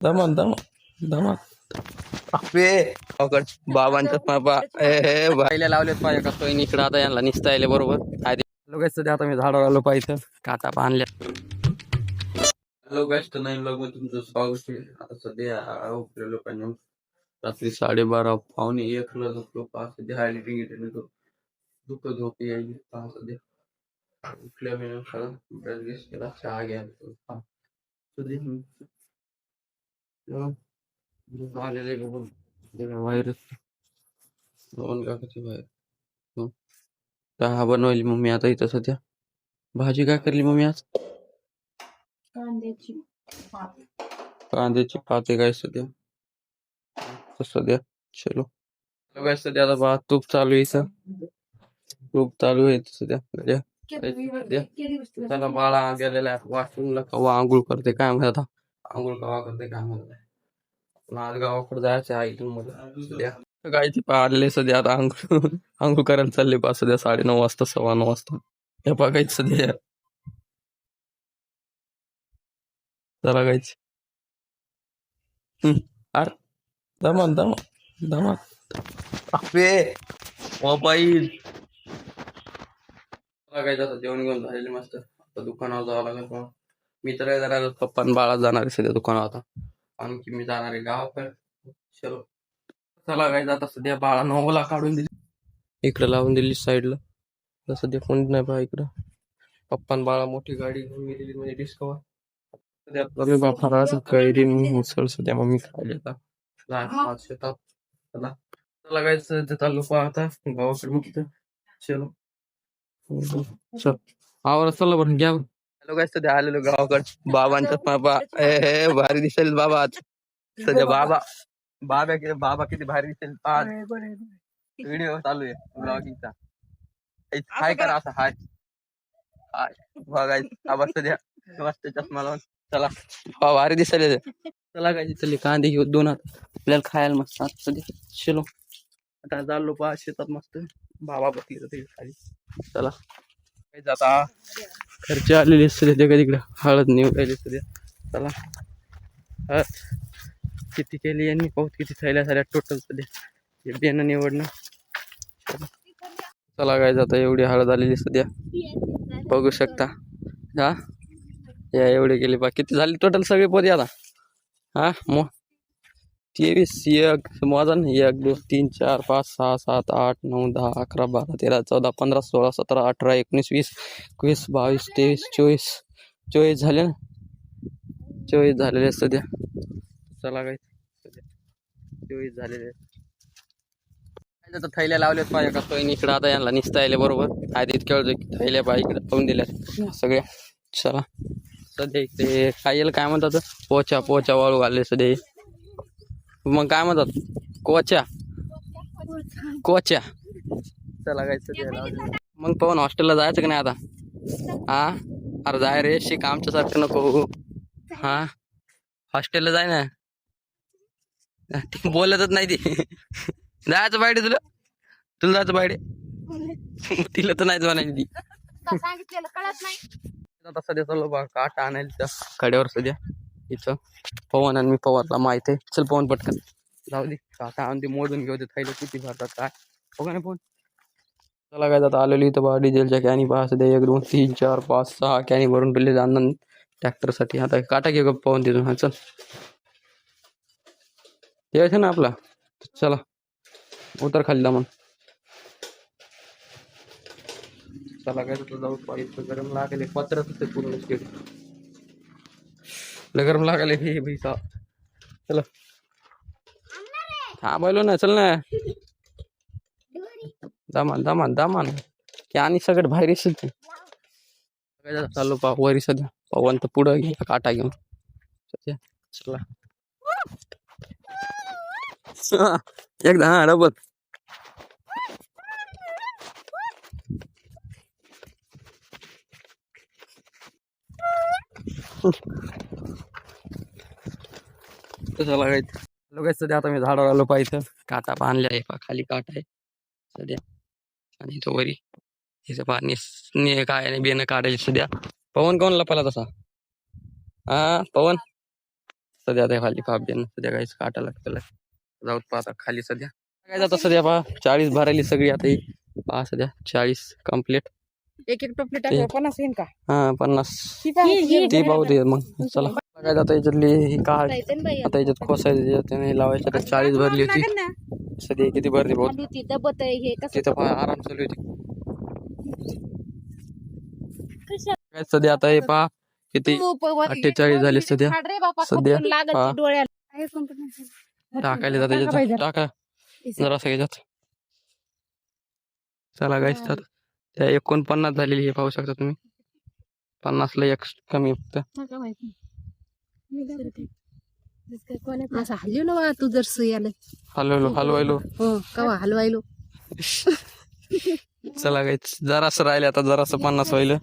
दमन दमन दमन अबे अवघड बाबांचा बाबा भाईला लावलेत पाहिजे का सोयी इकडं आता यांना निसता येईल बरोबर लोक सध्या आता मी झाडावर आलो पाहिजे काटा बांधल्या लोक नवीन लोक तुमचं स्वागत आहे. आता सध्या लोकांनी रात्री 12:30 पावणे 1 झोपलो सध्या हायलाइटिंग दुःख झोप यायची सध्या उठल्या मी ब्रश गेस केला चहा घ्या आलेले व्हायरस दोन काकाची बाहेर चहा बनवली मम्मी आता इथं सध्या भाजी काय करली मम्मी आज कांद्याची पाते काय सध्या सध्या चलो काय सध्या आता बा तूप चालू आहे तूप चालू आहे सध्या त्याला बाळा गेलेला आहे वॉशरूमला कवा आंघोळ करते काय माहित आता आंघोळ कवा करते काय माहित आज गावाकडे जायचं आहे इथून मध्ये सध्या गायची आलेले सध्या आता आंघोळ करायला चालले पा सध्या 9:30 वाजता 9:15 वाजता हे बघायचं सध्या चला गायच अरे दमन दमन दमन अबे मोबाईल काय आता जेवण घेऊन झालेले मस्त आता दुकानावर जावं लागेल मी तर जरा पप्पा बाळा जाणार आहे सध्या दुकानावर आता आणखी मी जाणार आहे गावाकडे चलो चला काय आता सध्या बाळा नवला काढून दिली इकडे लावून दिली साईडला सध्या कोण नाही बा इकडं पप्पा बाळा मोठी गाडी घेऊन गेलेली म्हणजे डिस्कवर सध्या बापा कैरी मुसळ सध्या मम्मी खायला येतात शेतात चला लगायचं चालू आता गावाकडे मग चलो चल आवर चला बरं घ्या हॅलो काय सध्या आलेलो गावाकडे बाबांचा बाबा भारी दिसेल बाबा आज सध्या बाबा किती भारी दिसेल आज व्हिडिओ चालू आहे ब्लॉगिंगचा हाय करा असं हाय हाय बघायचं आवाज सध्या मस्त चष्मा लावून चला भारी दिसेल चला काय चल कांदे घेऊ 2 हात आपल्याला खायला मस्त सध्या चलो आता चाललो पा शेतात मस्त बाबा बसले जाते खाली चला काही जाता खर्च आलेले सध्या तिकडे हळद निवडायली सध्या चला हळद किती केली यांनी पाहत किती थैल्या साऱ्या टोटल सध्या बियाणं निवडणं चला काय जाता एवढी हळद आलेली सध्या बघू शकता हा या एवढे केले बा किती झाली टोटल सगळे पोते आता हा मग 23 1 मोजन 1 2 3 4 5 6 7 8 9 10 11 12 13 14 15 16 17 18 19 20 21 22 23 24 झाले ना 24 झालेले सध्या चला काय सध्या 24 झालेले थैल्या लावल्यात पाहिजे का सोयी इकडं आता यांना निसता येईल बरोबर आधी इतक्या थैल्या पाहिजे इकडे पाहून दिल्या सगळ्या चला सध्या इकडे काय येईल काय म्हणतात पोचा वाळू घालले सध्या मग काय म्हणतात कोच्या चला काय सध्या मग पाहून हॉस्टेलला जायचं की नाही आता हा अरे जाय रे शिक आमच्यासारखं नको हा हॉस्टेलला जाय ना ती बोलतच नाही ती जायचं बायडे तुला जायचं बायडे तिला तर नाही म्हणायची ती आता सध्या चाललो बा काटा आणायला त्या कड्यावर सध्या इथं पवन आणि मी पवारला माहित आहे चल पवन पटकन जाऊ दे काटा आणून ते मोडून घेऊ दे थैलं किती भरतात काय बघा ना पवन चला काय आता आलेली इथं बा डिझेलच्या कॅनी पहा सध्या 1 2 3 4 5 6 कॅनी भरून ठेवले जाणं ट्रॅक्टरसाठी आता काटा घेऊ पवन तिथून हा चल यायचं ना आपला चला उतर खाली मग चला काय जाऊ पाहिजे गरम लागले पत्रच ते पूर्ण स्टेट गरम लागले हे भैसा चला हा बोलो ना चल ना दामान की आणि सगळं बाहेर येशील चाललो वरी सध्या पवन तर पुढं घे काटा घेऊन चला एकदा हा डबल चला काय लोक सध्या आता मी झाडावर आलो पाहिजे काटा बांधले आहे खाली काटा आहे सध्या आणि तो वरी हिचं पाणी काय बियाणं काढायचं सध्या पवन कोण लपाला तसा हा पवन सध्या त्या खाली पाप सध्या काहीच काटा लागतं जाऊत पाहता खाली सध्या काय जातं सध्या पहा 40 भरायली सगळी आता ही पहा सध्या 40 कम्प्लीट एक टोपली टाकलं 50 येईन का? हा 50 ती पाहू दे मग चला काय जातं याच्यातली ही काढ आता याच्यात खोसायचं त्याने लावायचं तर 40 भरली होती सध्या किती भरली बहुत तिथं पहा आराम चालू होती काय सध्या आता हे पहा किती 48 झाले सध्या सध्या टाकायला जातं याच्यात टाका जरा याच्यात चला गाईस तर त्या 49 झालेली हे पाहू शकता तुम्ही 50 ला एक कमी फक्त असं हलवलो तू जर सुयाला हलवायलो हो कवा हलवायलो चला गाईस जरासं राहिले आता जरासं 50 व्हायला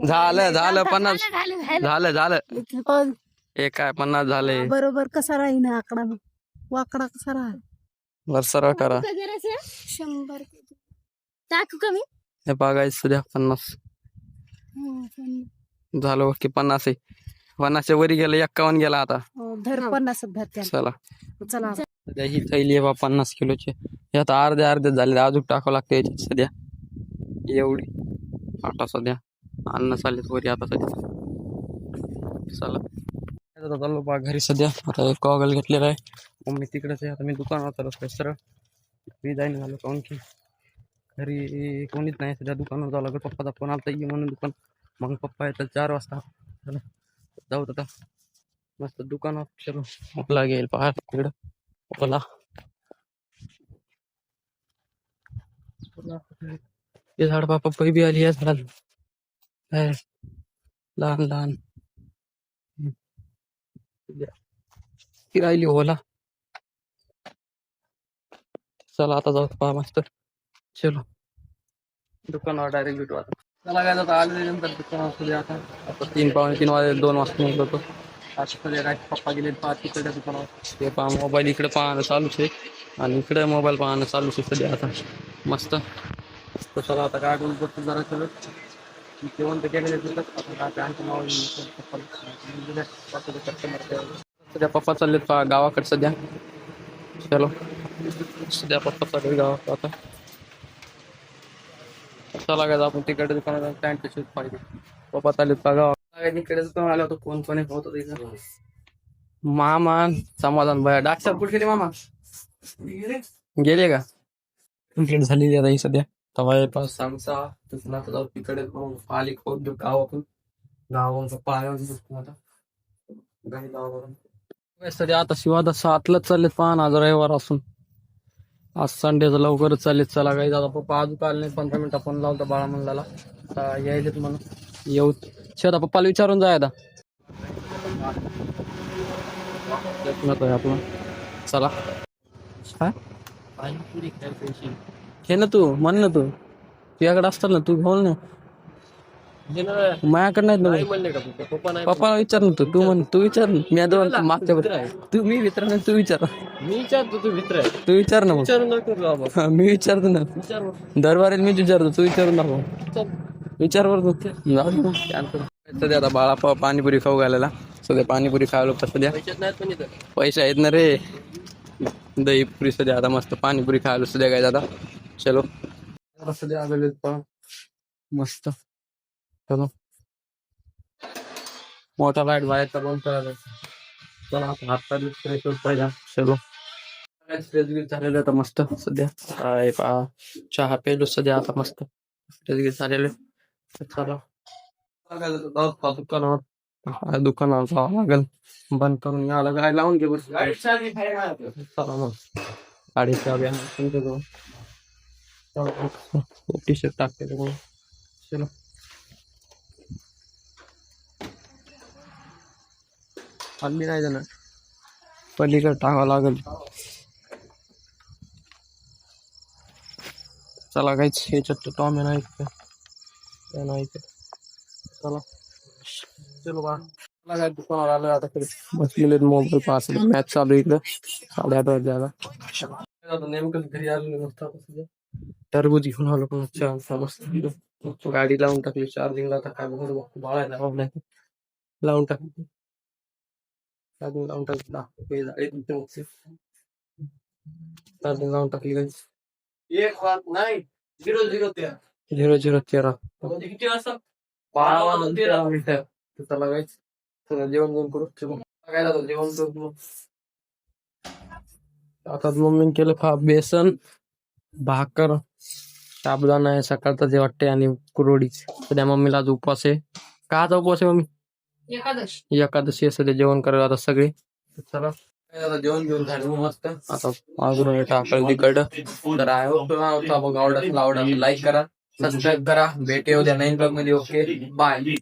झालं 50 झालं हे काय 50 झाले बरोबर कसा राहील आकडा वाकडा कसा राहील सरळ करा 100 टाकू कमी हे बघायचं सध्या 50 झालं की 50 आहे 50 वरी गेलं 51 गेला आता धर 50 धर चला चला सध्या ही थैली आहे 50 किलोची हे आता अर्धे झाले अजून टाकावं लागतं याच्यात सध्या एवढी आता सध्या अन्न चाललेत वरी आता सध्या चला चाललो बा घरी सध्या आता एक गॉगल घेतलेला आहे मम्मी तिकडेच आहे आता मी दुकानात आलो सरळ मी जाईन झालो काऊन की घरी कोणीच नाही सध्या दुकानावर जावं लागलं पप्पाचा फोन आला ये म्हणून दुकान मग पप्पा येतात 4 वाजता चला जाऊ आता मस्त दुकानात चलो आपला गेल पहा तिकडं ओला हे झाड बापा पै बी आली आहे झाड लहान ती राहिली ओला चला आता जाऊ पहा मस्त चलो दुकानावर डायरेक्ट भेटू आता चला काय आता आले नंतर दुकानावर आता 3 वाजे 2 वाजता निघलो होतो आज पप्पा गेले पाहा तिकडे दुकानावर ते पहा मोबाईल इकडे पाहणं चालूच आहे आणि इकडे मोबाईल पाहणं चालूच आहे सध्या आता मस्त तर चला आता काय बोलतो जरा चलो जेवण तर केलेले सध्या पप्पा चाललेत पहा गावाकडे सध्या चलो सध्या पप्पा चालले गावाकडे आता चला काय आपण तिकडे दुकानात पॅन्ट शूज पाहिजे पप्पा चाललेत पहा गावाकडे इकडे दुकान आलं होतं कोण होतं तिथं मामा समाधान भया डाक्टर कुठे गेले मामा गेले का कंप्लीट झालेली आता ही सध्या तवा पास सांगसा आता जाऊ तिकडे आली खोद गावातून आता गाई गावावरून सध्या आता शिवादा 7लाच चाललेत पहा आज रविवार असून आज संडेचं लवकरच चाललेत चला काही दादा पप्पा अजून आले नाही 15 मिनिटं फोन लावता बाळा म्हणला यायलेत म्हणून येऊ शेता पप्पाला विचारून जाय आता आपलं चला काय हे ना तू म्हण ना तू तुझ्याकडे असतात ना तू घेऊन ना माझ्याकडे नाहीत ना पप्पाला विचार ना तू म्हण तू विचार ना मी आता मागच्या तू मी विचार तू विचार मी विचारतो तू मित्र आहे तू विचार ना विचारू नको मी विचारतो ना दरबारीत मी विचारतो तू विचारू नको विचार बरं सध्या आता बाळा पाणीपुरी खाऊ घालायला सध्या पाणीपुरी खायला सध्या पैसे आहेत ना रे दही पुरी सध्या आता मस्त पाणीपुरी खायला सध्या काय दादा चलो सध्या आलेले मस्त चलो मोठा लाईट बाहेरचा बंद करायला चला आपण हातपाय फ्रेश होत पाहिजे चलो फ्रेश झालेलं आता मस्त सध्या काय पहा चहा पेलो सध्या आता मस्त फ्रेश झालेले चला दुकानावर जावं लागेल बंद करून याला काय लावून घे बस चला मग गाडीच्या टी शर्ट टाकते चलो हल्ली नाही जाणार पलीकडे टाकावं लागेल चला काहीच ह्याच्यात टॉम नाही चला चलो बा काय दुकानावर आलं आता बसलेले मोबाईल पास मॅच चालू इकडं 8:30 वाजता नेमकं घरी आलेलं नसतं टरबूज घेऊन आलो पण मस्त गाडी लावून टाकली चार्जिंगला आता काय बघ बाळायला लावून टाकली चार्जिंग लावून टाकला चार्जिंग लावून टाकली guys. 0:13 किती वाजता 12:13 चला guys. चला जेवण घेऊन करू चलो. काय झालं जेवण करू आता मम्मीने केलं बेसन भाकर साबुदाणा आहे सकाळचा जे वाटते आणि कुरवडी सध्या मम्मीला आज उपवास आहे काचा उपवास आहे मम्मी एकादशी आहे सध्या जेवण करायला आता सगळे चला आता जेवण घेऊन झालं मस्त आता अजून टाकलं तिकड तर आय होप आवडत लाईक करा सबस्क्राईब करा भेटे उद्या नवीन ब्लॉग मध्ये ओके बाय